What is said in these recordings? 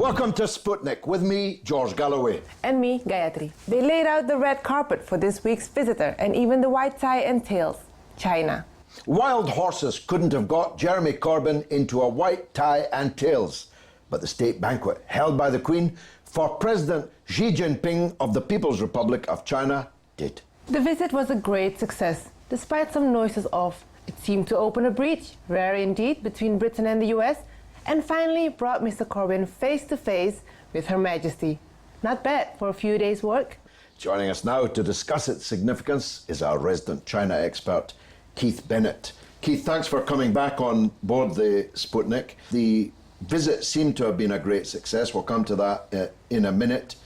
Welcome to Sputnik, with me, George Galloway. And me, Gayatri. They laid out the red carpet for this week's visitor, and even the white tie and tails, China. Wild horses couldn't have got Jeremy Corbyn into a white tie and tails, but the state banquet held by the Queen for President Xi Jinping of the People's Republic of China did. The visit was a great success, despite some noises of it seemed to open a breach, rare indeed, between Britain and the US, and finally brought Mr. Corbyn face to face with Her Majesty. Not bad for a few days' work. Joining us now to discuss its significance is our resident China expert, Keith Bennett. Keith, thanks for coming back on board the Sputnik. The visit seemed to have been a great success. We'll come to that in a minute.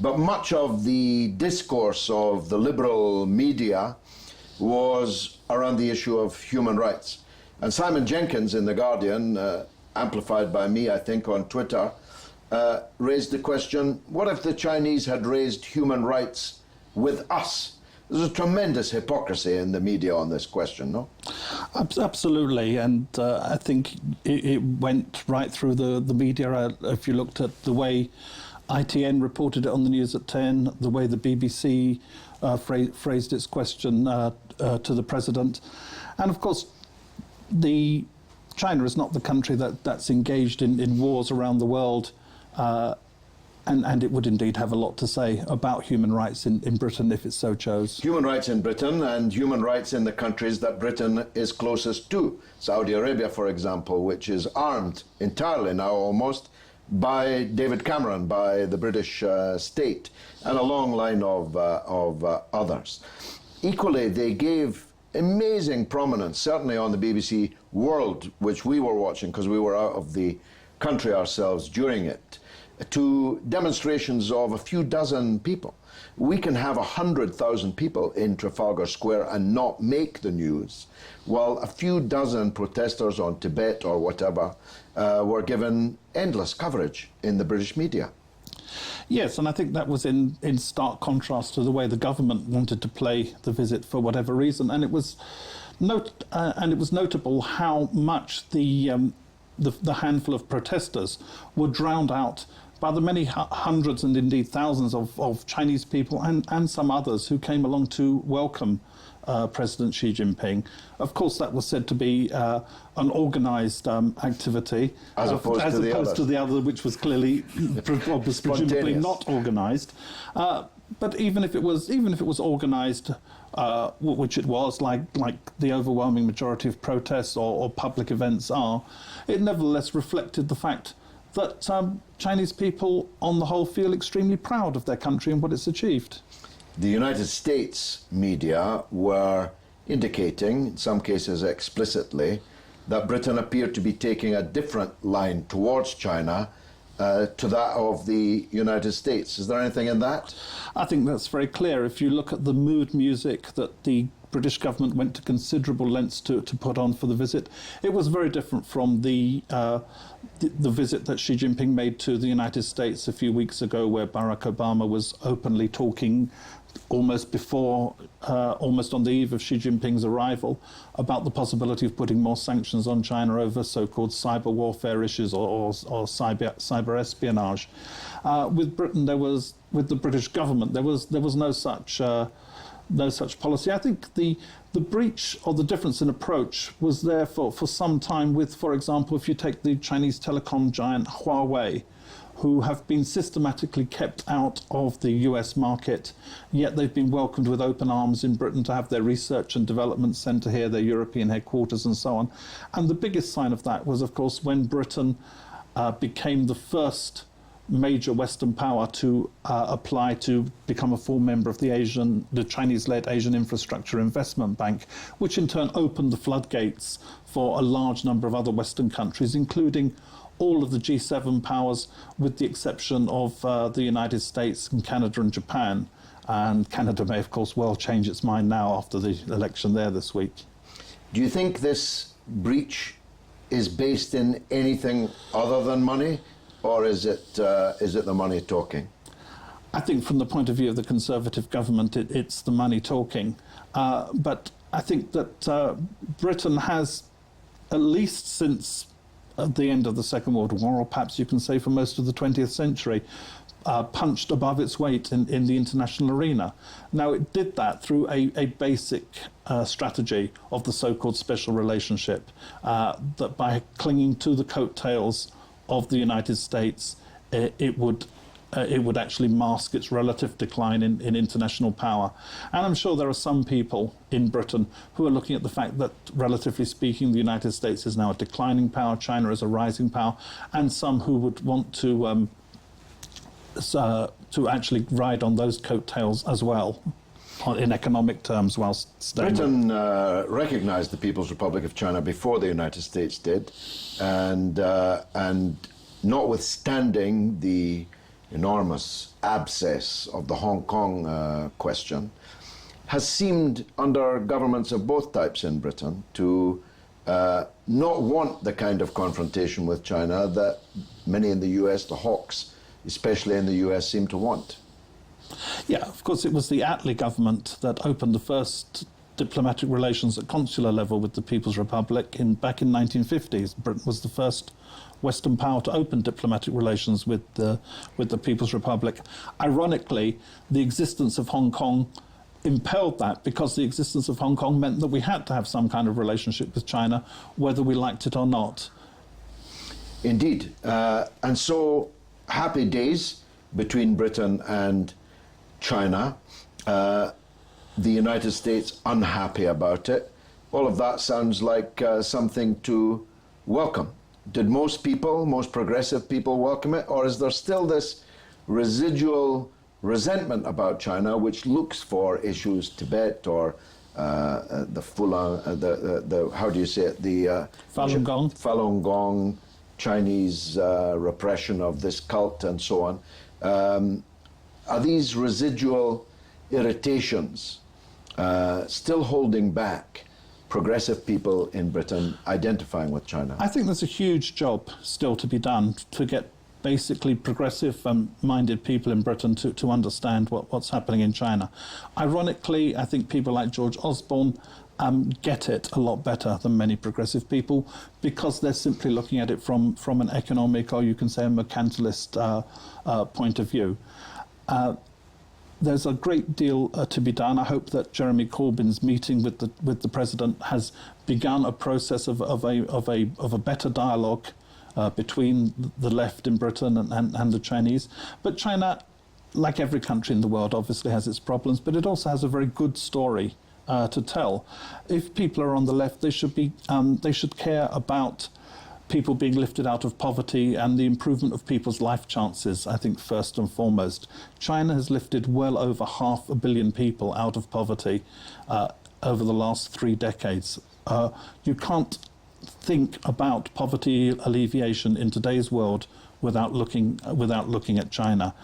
But much of the discourse of the liberal media was around the issue of human rights. And Simon Jenkins in The Guardian, amplified by me, I think, on Twitter, raised the question, what if the Chinese had raised human rights with us? There's a tremendous hypocrisy in the media on this question, no? Absolutely, and I think it went right through the media. If you looked at the way ITN reported it on the news at 10, the way the BBC phrased its question to the president. And of course, China is not the country that's engaged in wars around the world, and it would indeed have a lot to say about human rights in Britain if it so chose. Human rights in Britain and human rights in the countries that Britain is closest to. Saudi Arabia, for example, which is armed entirely now almost by David Cameron, by the British state, and a long line of others. Equally, they gave amazing prominence, certainly on the BBC World, which we were watching because we were out of the country ourselves during it, to demonstrations of a few dozen people. We can have 100,000 people in Trafalgar Square and not make the news, while a few dozen protesters on Tibet or whatever were given endless coverage in the British media. Yes, and I think that was in stark contrast to the way the government wanted to play the visit for whatever reason, and it was notable how much the handful of protesters were drowned out by the many hundreds and indeed thousands of Chinese people and some others who came along to welcome President Xi Jinping. Of course, that was said to be an organised activity, as opposed to the other, which was clearly presumably not organised. But even if it was organised, which it was, like the overwhelming majority of protests or public events are, it nevertheless reflected the fact that Chinese people, on the whole, feel extremely proud of their country and what it's achieved. The United States media were indicating, in some cases explicitly, that Britain appeared to be taking a different line towards China to that of the United States. Is there anything in that? I think that's very clear. If you look at the mood music that the British government went to considerable lengths to put on for the visit, it was very different from the visit that Xi Jinping made to the United States a few weeks ago, where Barack Obama was openly talking almost on the eve of Xi Jinping's arrival, about the possibility of putting more sanctions on China over so-called cyber warfare issues or cyber espionage. With Britain, with the British government, there was no such policy. I think the breach or the difference in approach was there for some time with, for example, if you take the Chinese telecom giant Huawei, who have been systematically kept out of the US market, yet they've been welcomed with open arms in Britain to have their research and development centre here, their European headquarters and so on. And the biggest sign of that was, of course, when Britain became the first major Western power to apply to become a full member of the Chinese-led Asian Infrastructure Investment Bank, which in turn opened the floodgates for a large number of other Western countries, including all of the G7 powers, with the exception of the United States and Canada and Japan. And Canada may, of course, well change its mind now after the election there this week. Do you think this breach is based in anything other than money, or is it the money talking? I think from the point of view of the Conservative government, it's the money talking. But I think that Britain has, at least since at the end of the Second World War, or perhaps you can say for most of the 20th century, punched above its weight in the international arena. Now, it did that through a basic strategy of the so-called special relationship, that by clinging to the coattails of the United States, it would actually mask its relative decline in international power. And I'm sure there are some people in Britain who are looking at the fact that, relatively speaking, the United States is now a declining power, China is a rising power, and some who would want to actually ride on those coattails as well, in economic terms, whilst staying. Britain recognized the People's Republic of China before the United States did, and notwithstanding the enormous abscess of the Hong Kong question, has seemed, under governments of both types in Britain, to not want the kind of confrontation with China that many in the US, the hawks, especially in the US, seem to want. Yeah, of course, it was the Attlee government that opened the first diplomatic relations at consular level with the People's Republic back in 1950s. Britain was the first Western power to open diplomatic relations with the People's Republic. Ironically, the existence of Hong Kong impelled that, because the existence of Hong Kong meant that we had to have some kind of relationship with China, whether we liked it or not. Indeed. And so, happy days between Britain and China. The United States unhappy about it. All of that sounds like something to welcome. Did most people, most progressive people, welcome it? Or is there still this residual resentment about China which looks for issues, Tibet or the how do you say it? The Falun Gong. Falun Gong, Chinese repression of this cult and so on. Are these residual irritations still holding back progressive people in Britain identifying with China? I think there's a huge job still to be done to get basically progressive-minded people in Britain to understand what's happening in China. Ironically, I think people like George Osborne get it a lot better than many progressive people, because they're simply looking at it from an economic, or you can say a mercantilist point of view. There's a great deal to be done. I hope that Jeremy Corbyn's meeting with the president has begun a process of a better dialogue between the left in Britain and the Chinese. But China, like every country in the world, obviously has its problems, but it also has a very good story to tell. If people are on the left, they should care about people being lifted out of poverty and the improvement of people's life chances, I think, first and foremost. China has lifted well over 500 million people out of poverty over the last 3 decades. You can't think about poverty alleviation in today's world without looking at China.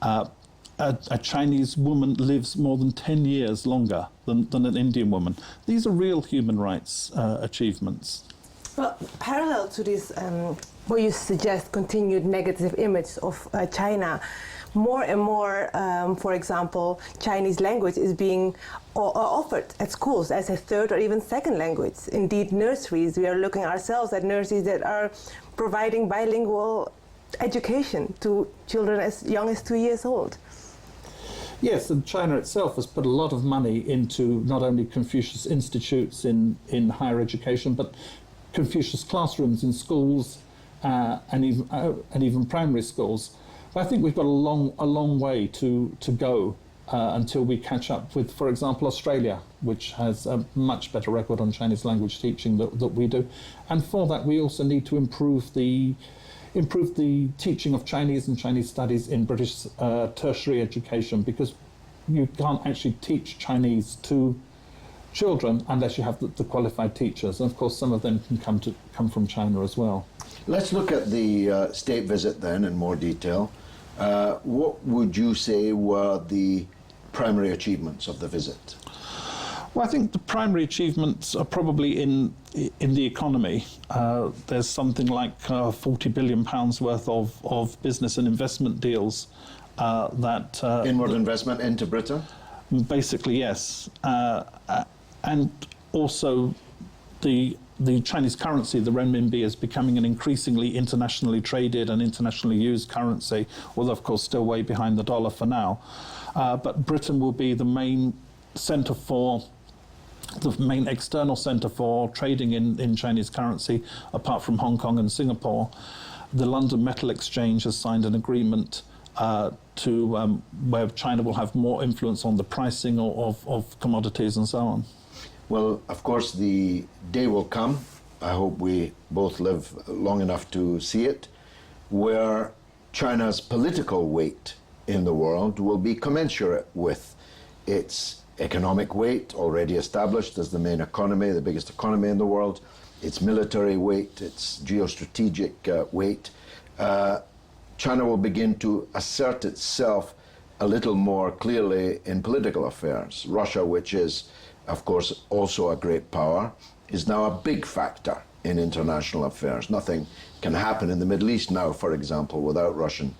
A Chinese woman lives more than 10 years longer than an Indian woman. These are real human rights achievements. Well, parallel to this, where you suggest continued negative image of China, more and more, for example, Chinese language is being offered at schools as a third or even second language. Indeed, nurseries, we are looking ourselves at nurseries that are providing bilingual education to children as young as 2 years old. Yes, and China itself has put a lot of money into not only Confucius institutes in higher education, but Confucius classrooms in schools and even primary schools. But I think we've got a long way to go until we catch up with, for example, Australia, which has a much better record on Chinese language teaching that we do. And for that, we also need to improve the teaching of Chinese and Chinese studies in British tertiary education, because you can't actually teach Chinese to children unless you have the qualified teachers. And of course, some of them can come from China as well. Let's look at the state visit then in more detail. What would you say were the primary achievements of the visit? Well, I think the primary achievements are probably in the economy. There's something like £40 billion worth of business and investment deals that... Inward investment into Britain? Basically, yes. And also the the Chinese currency, the renminbi, is becoming an increasingly internationally traded and internationally used currency, although of course still way behind the dollar for now. But Britain will be the main centre for, the main external centre for trading in Chinese currency, apart from Hong Kong and Singapore. The London Metal Exchange has signed an agreement where China will have more influence on the pricing of commodities and so on. Well, of course, the day will come, I hope we both live long enough to see it, where China's political weight in the world will be commensurate with its economic weight, already established as the main economy, the biggest economy in the world, its military weight, its geostrategic weight. China will begin to assert itself a little more clearly in political affairs. Russia, which is, of course, also a great power, is now a big factor in international affairs. Nothing can happen in the Middle East now, for example, without Russian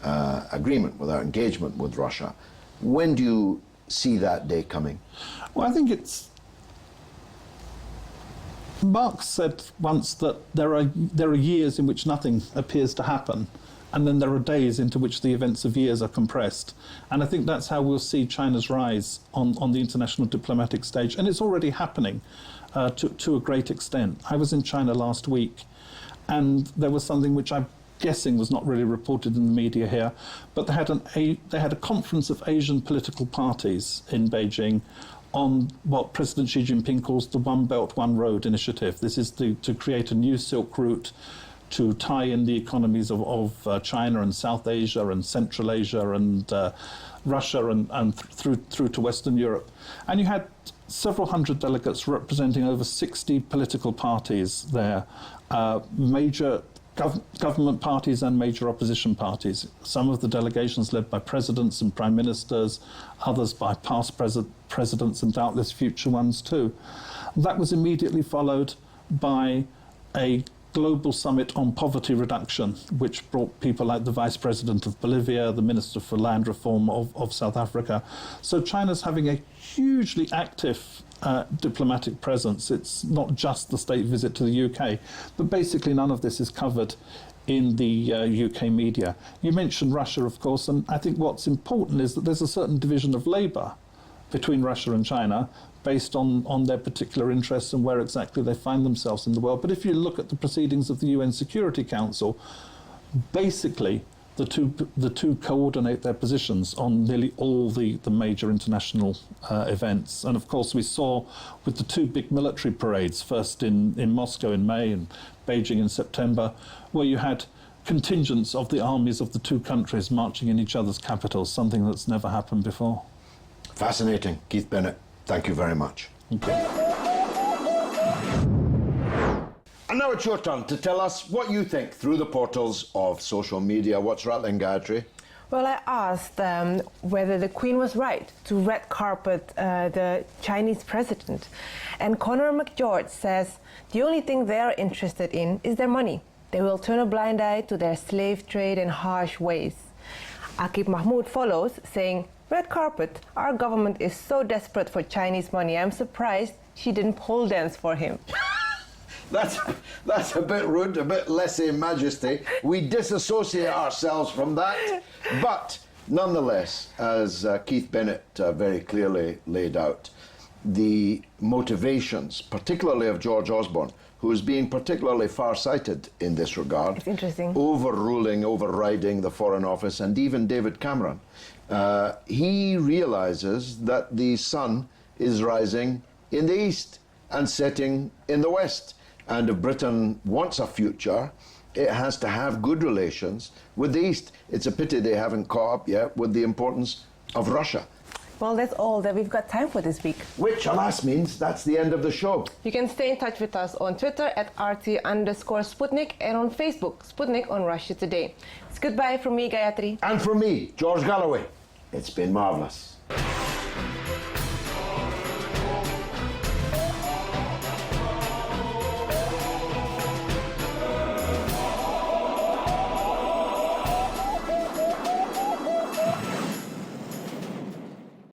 agreement, without engagement with Russia. When do you see that day coming? Well, I think it's... Marx said once that there are years in which nothing appears to happen, and then there are days into which the events of years are compressed. And I think that's how we'll see China's rise on the international diplomatic stage. And it's already happening to a great extent. I was in China last week, and there was something which I'm guessing was not really reported in the media here, but they had a conference of Asian political parties in Beijing on what President Xi Jinping calls the One Belt, One Road initiative. This is to create a new Silk Route to tie in the economies of China and South Asia and Central Asia and Russia and through to Western Europe. And you had several hundred delegates representing over 60 political parties there, major government parties and major opposition parties. Some of the delegations led by presidents and prime ministers, others by past presidents and doubtless future ones too. That was immediately followed by a global summit on poverty reduction, which brought people like the Vice President of Bolivia, the Minister for Land Reform of South Africa. So China's having a hugely active diplomatic presence. It's not just the state visit to the UK, but basically none of this is covered in the UK media. You mentioned Russia, of course, and I think what's important is that there's a certain division of labour between Russia and China based on their particular interests and where exactly they find themselves in the world. But if you look at the proceedings of the UN Security Council, basically the two coordinate their positions on nearly all the major international events. And of course we saw with the two big military parades, first in Moscow in May and Beijing in September, where you had contingents of the armies of the two countries marching in each other's capitals, something that's never happened before. Fascinating. Keith Bennett, thank you very much. Thank you. And now it's your turn to tell us what you think through the portals of social media. What's rattling, Gayatri? Well, I asked whether the Queen was right to red carpet the Chinese president. And Conor McGeorge says the only thing they're interested in is their money. They will turn a blind eye to their slave trade and harsh ways. Akib Mahmoud follows, saying, red carpet, our government is so desperate for Chinese money, I'm surprised she didn't pole dance for him. That's a bit rude, a bit lèse-majesty. We disassociate ourselves from that. But nonetheless, as Keith Bennett very clearly laid out, the motivations, particularly of George Osborne, who is being particularly far-sighted in this regard, it's interesting, overriding the Foreign Office, and even David Cameron, he realizes that the sun is rising in the east and setting in the west. And if Britain wants a future, it has to have good relations with the East. It's a pity they haven't caught up yet with the importance of Russia. Well, that's all that we've got time for this week. Which, alas, means that's the end of the show. You can stay in touch with us on Twitter at RT_Sputnik and on Facebook, Sputnik on Russia Today. It's goodbye from me, Gayatri. And from me, George Galloway. It's been marvellous.